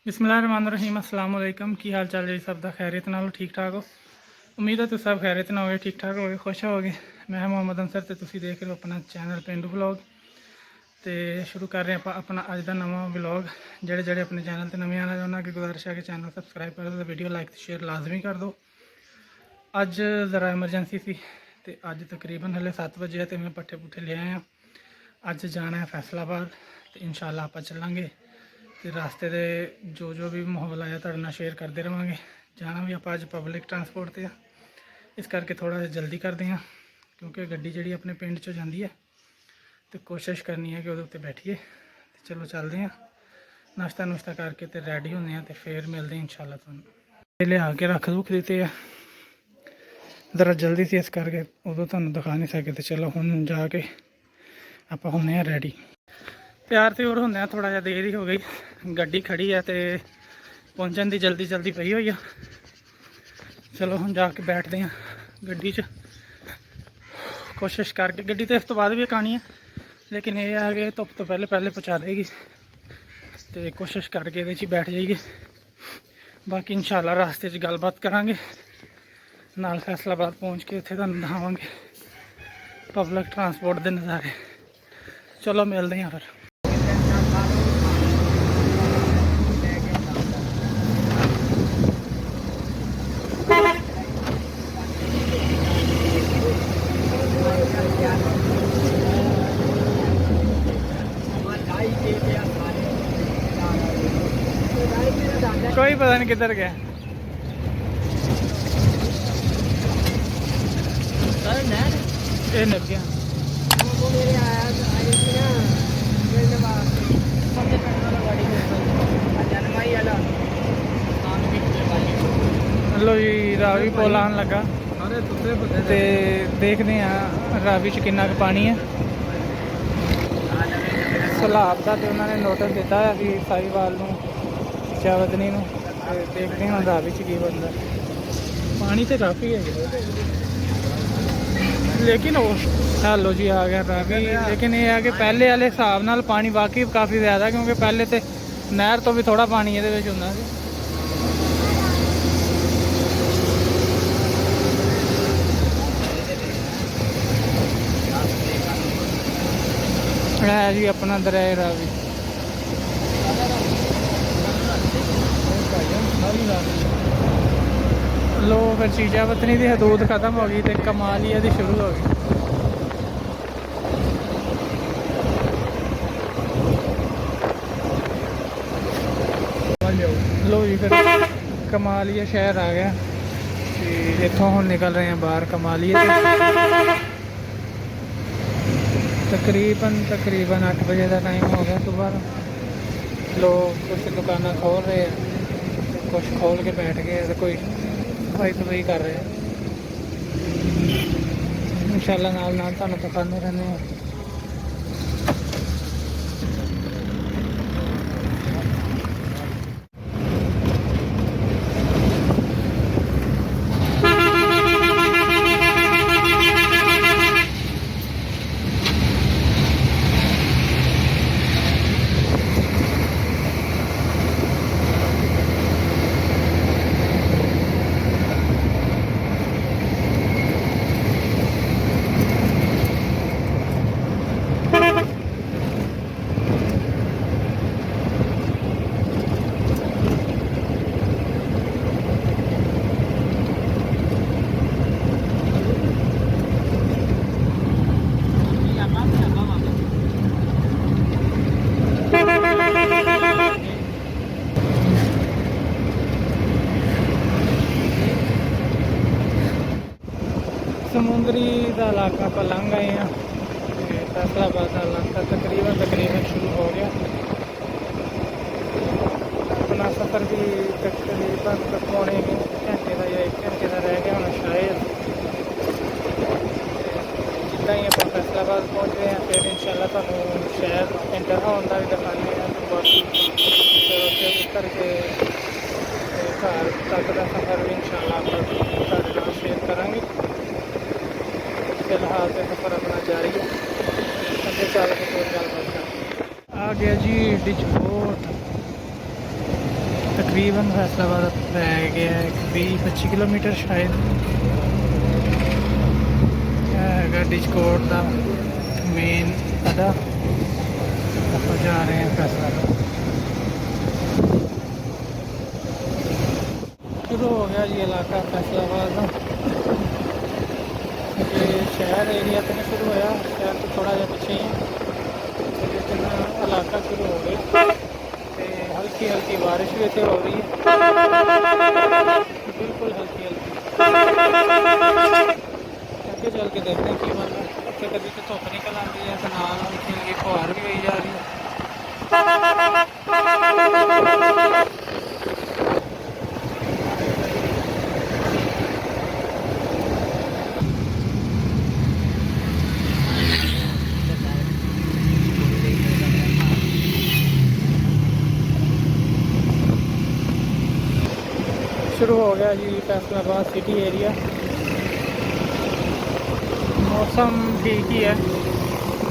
बिस्मिल्लाहिर्रहमानिर्रहीम अस्सलाम वालेकुम। की हाल चाल जी सब दा खैरियत नाल ठीक ठाक हो। उम्मीद है तुम सब खैरियत ना हो, ठीक ठाक हो, खुश होगे। मैं मोहम्मद अंसर तो तुम देख रहे हो अपना चैनल पेंडू व्लॉग। तो शुरू कर रहे हैं अपना अज का नवा व्लॉग। जेड़े जेड़े अपने चैनल पर नवे आना उन्होंने अगे गुजारिश है कि चैनल सबसक्राइब कर दो, वीडियो लाइक शेयर लाजमी कर दो। अज ज़रा एमरजेंसी सी तो अज तकरीबन हले 7 बजे तो मैं पट्ठे पुट्ठे ले आया। अज जाना है फैसलाबाद तो इंशाल्लाह आप चलेंगे तो रास्ते दे जो भी माहौल आया तुहाडे नाल शेयर करते रहेंगे। जाना भी आप अज पब्लिक ट्रांसपोर्ट से इस करके थोड़ा जिहा जल्दी करते हैं क्योंकि गड्डी जी अपने पिंड चो जाती है तो कोशिश करनी है कि वो उत्ते बैठिए। तो चलो चलते हैं, नाश्ता नुश्ता करके तो रेडी होने हैं तो फिर मिलते हैं इंशाल्लाह। तुहानूं लिया के रख दुख दिते है ज़रा जल्दी से इस करके उदों तुहानूं दिखा नहीं सके। तो चलो हुण जाके आप होने हैं रेडी। तैयार तो और होंगे थोड़ा जहा देर ही हो गई, गड्डी खड़ी है तो पहुँचने की जल्दी जल्दी पई हुई है। चलो हम जाके बैठते हैं गड्डी च, कोशिश करके गड्डी तो इस तो बाद भी आनी है लेकिन यह है कि धुप तो पहले पहले पहुँचा देगी तो कोशिश करके ये बैठ जाइए। बाकी इंशाल्लाह रास्ते गलबात करांगे नाल फैसलाबाद पहुँच के उत्थे तुहानूं दिखावांगे पब्लिक ट्रांसपोर्ट के नज़ारे। चलो मिलते हैं फिर। कोई पता नहीं किधर गया। ये निप गया। लो जी रावी पुल आन लगा तो देखते हैं रावी च कितना पानी है। सैलाब का तो उन्होंने नोटिस दिता है कि साहीवाल नूं चावतनी नूं, देखते हैं रावी च की बनता। पानी तो काफ़ी है लेकिन वो हेलो जी आ गया रावी। लेकिन ये है कि पहले वाले हिसाब नाल पानी वाकई काफ़ी ज़्यादा, क्योंकि पहले तो नहर तो भी थोड़ा पानी ये होंदा सी। है जी अपना दरिया रावी। लो फिर चीजावतनी की हदूद खत्म हो गई तो कमालिया की शुरू हो गई। लो जी फिर कमालिया शहर आ गया, इतों हम निकल रहे हैं बाहर कमालिया। तकरीबन 8 बजे का टाइम हो गया सुबह। लोग कुछ दुकाना खोल रहे हैं, कुछ खोल के बैठ गए तो कोई सफाई सफाई कर रहे हैं। इंशाल्लाह नाल नाल तुहानूं दिखाते रहने हैं। समुंदरी का इलाका आप लंघ आए हैं, फैसलाबाद का इलाका तकरीबन शुरू हो गया। अपना सफ़र भी तकरीबन पौने घंटे का या 1 घंटे का रह गया होना शायद। जिदा ही आप फैसलाबाद पहुँच गए हैं फिर इंशाल्लाह तुहानूं शहर एंटर होने का भी दिखाने हैं। तो बाकी फिर उत्थे उतर के घर तक का सफ़र भी इंशाल्लाह आप तुहाडे नाल शेयर करांगे। फिलहाल तो सफ़र अपना जारी है, अगे चल के कोई गलबात कर। आ गया जी डिचकोट। तकरीबन फैसलाबाद रह गया है 20-25 किलोमीटर शायद। डिस्कोट का मेन अड्डा, आप जा रहे हैं फैसलाबाद। शुरू हो गया जी इलाका फैसलाबाद का। शहर एरिया तो नहीं शुरू होया, शहर तो थोड़ा जहा पिछे ही है, लेकिन इलाका शुरू हो गया। हल्की हल्की बारिश भी इतने हो रही है, बिल्कुल हल्की हल्की। आगे चल के देखते हैं कि बनना। इतने कभी तो धुप निकल आती है, तो नाल हल्की हल्की फुहार भी हुई जा रही है। शुरू हो गया जी फैसलाबाद सिटी एरिया। मौसम ठीक ही है,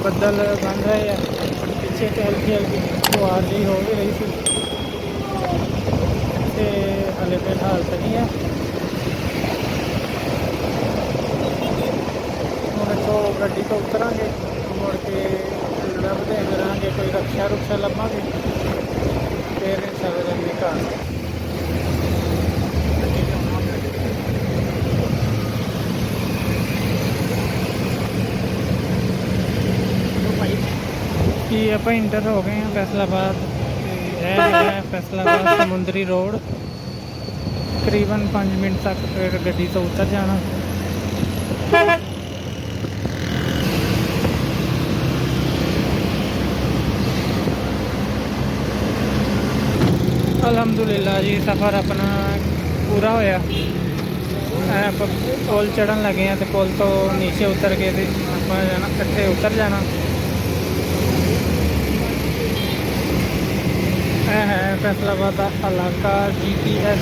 बदल बन रहे हैं, पीछे से हल्की हल्की फुहार जी हो भी रही थी, इतने हले फिलहाल तो नहीं है। हम तो गड्डी तो उतरांगे, मुड़ के लभदे फिरांगे, कोई रक्षा रुक्षा लभांगे, फिर चल जाएंगे घर। कि आप इंटर हो गए हैं फैसलाबाद। है फैसलाबाद समुंदरी रोड, तकरीबन 5 मिनट तक फिर गड्डी तो उतर जाना। अल्हम्दुलिल्लाह जी सफ़र अपना पूरा होया। पुल चढ़न लगे हैं, तो पुल तो नीचे उतर के आप जाना, इकट्ठे उतर जाना है। फैसलाबाद का इलाका GPS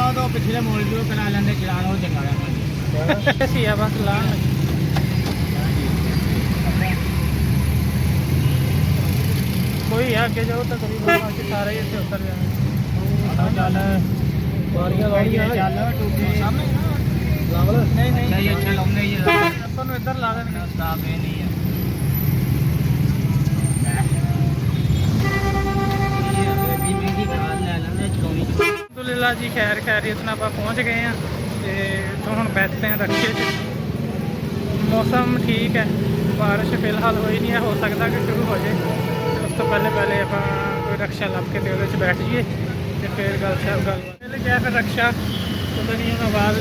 तो पिछले मोड़ भी करा लेंगे, चलाना हो चंगा ऐसी है बस ला कोई है आगे जाओ तो करीबन बाकी सारे ही ऐसे उतर जाएंगे। चल बारियां चल टूटे सामने नहीं नहीं अच्छा लाउने ये अपन इधर ला देंगे, स्टाफ ये नहीं है। अल्हम्दुलिल्लाह जी खैर खैरियत नाल आप पहुँच गए हैं, तो हम बैठते हैं रक्शे च। मौसम ठीक है, बारिश फिलहाल हो ही नहीं है, हो सकता कि शुरू हो जाए। उस तो पहले आप कोई रक्शा लभ के तो बैठ जाइए, तो फिर गल पहले क्या फिर रक्शा पता नहीं है आवाज़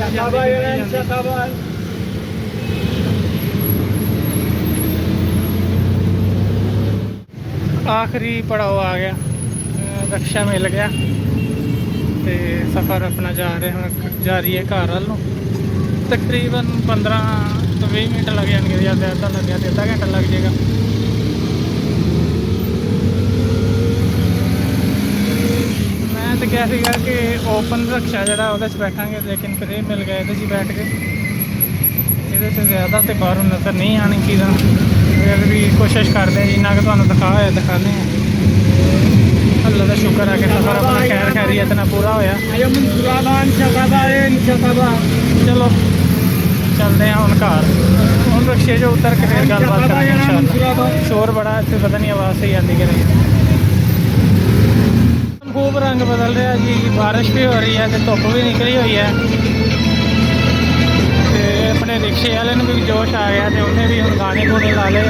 आखिरी पड़ाव आ गया, रक्शा मिल गया, तो सफ़र अपना जा रहे हैं जारी है घर वाल। तकरीबन 15 तो 20 मिनट लग जाएंगे, या ज़्यादा लग जाए, आधा घंटा लग जाएगा। मैं तो क्या सीगा कि ओपन रक्शा जरा वो बैठांगे, लेकिन फिर ये मिल गया ये बैठ के। ये ज़्यादा तो बाहरों नज़र नहीं आनी चीज़ा, फिर भी कोशिश करते हैं जिन्ना कि तुहानू दिखा होया दिखाने। अल्लाह का शुक्र है कि सफ़र अपना खैर खैरियत ना पूरा होया। चलो चलते हैं हम घर, हम रक्शे जो उतर के फिर गलबात करेंगे इंशाअल्लाह। शोर बड़ा इतने पता नहीं आवाज़ सही आती कि नहीं। खूब रंग बदल रहा जी, बारिश भी हो रही है, तो धुप भी निकली हुई है। तो अपने रिक्शे वाले भी जोश आ गया, तो उन्हें भी हम गाने गुने ला ले।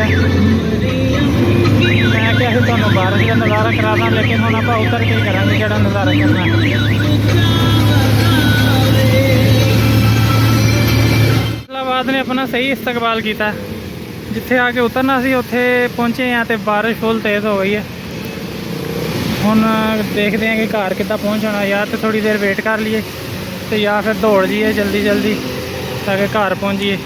मैं क्या तुहानू बारिश का नज़ारा करा दा, लेकिन हम आप उतर के करा जो नज़ारा करना। फैसलाबाद ने अपना सही इस्तकबाल किया, जिथे आके उतरना सी उत्थे पहुँचे हैं, तो बारिश फुल तेज़ हो गई है। ਹੁਣ ਦੇਖਦੇ ਹਾਂ ਕਿ ਘਰ ਕਿੱਦਾਂ ਪਹੁੰਚਣਾ, ਜਾਂ ਤਾਂ ਥੋੜੀ ਦੇਰ ਵੇਟ ਕਰ ਲਈਏ ਤੇ ਜਾਂ ਫਿਰ ਦੌੜ ਜਾਈਏ ਜਲਦੀ ਜਲਦੀ ਤਾਂ ਕਿ ਘਰ ਪਹੁੰਚ ਜਾਈਏ।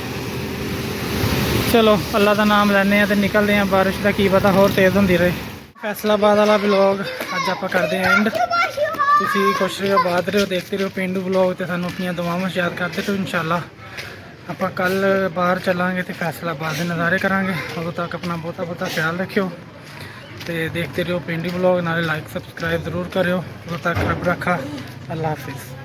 ਚਲੋ ਅੱਲਾ ਦਾ ਨਾਮ ਲੈਂਦੇ ਹਾਂ ਤੇ ਨਿਕਲਦੇ ਹਾਂ, ਬਾਰਿਸ਼ ਦਾ ਕੀ ਪਤਾ ਹੋਰ ਤੇਜ਼ ਹੁੰਦੀ ਰਹੇ। ਫੈਸਲਾਬਾਦ ਵਾਲਾ ਵਲੌਗ ਅੱਜ ਆਪਾਂ ਕਰਦੇ ਹਾਂ ਐਂਡ। ਤੁਸੀਂ ਖੁਸ਼ ਰਹੋ, ਬਾਦ ਰਹੋ, ਦੇਖਦੇ ਰਹੋ ਪੇਂਡੂ ਵਲੌਗ ਤੇ ਸਾਨੂੰ ਆਪਣੀਆਂ ਦੁਆਵਾਂ ਯਾਦ ਕਰਦੇ ਰਹੋ। ਇਨਸ਼ਾਅੱਲਾ ਆਪਾਂ ਕੱਲ ਬਾਹਰ ਚੱਲਾਂਗੇ ਤੇ ਫੈਸਲਾਬਾਦ ਦੇ ਨਜ਼ਾਰੇ ਕਰਾਂਗੇ। ਉਦੋਂ ਤੱਕ ਆਪਣਾ ਬਹੁਤਾ ਖਿਆਲ ਰੱਖਿਓ ਤੇ ਦੇਖਦੇ ਰਹੋ ਪੇਂਡੂ ਵਲੌਗ, ਨਾਲੇ ਲਾਈਕ ਸਬਸਕ੍ਰਾਈਬ ਜ਼ਰੂਰ ਕਰਿਓ। ਉਦੋਂ ਤੱਕ ਰੱਬ ਰੱਖਾ, ਅੱਲਾ ਹਾਫਿਜ਼।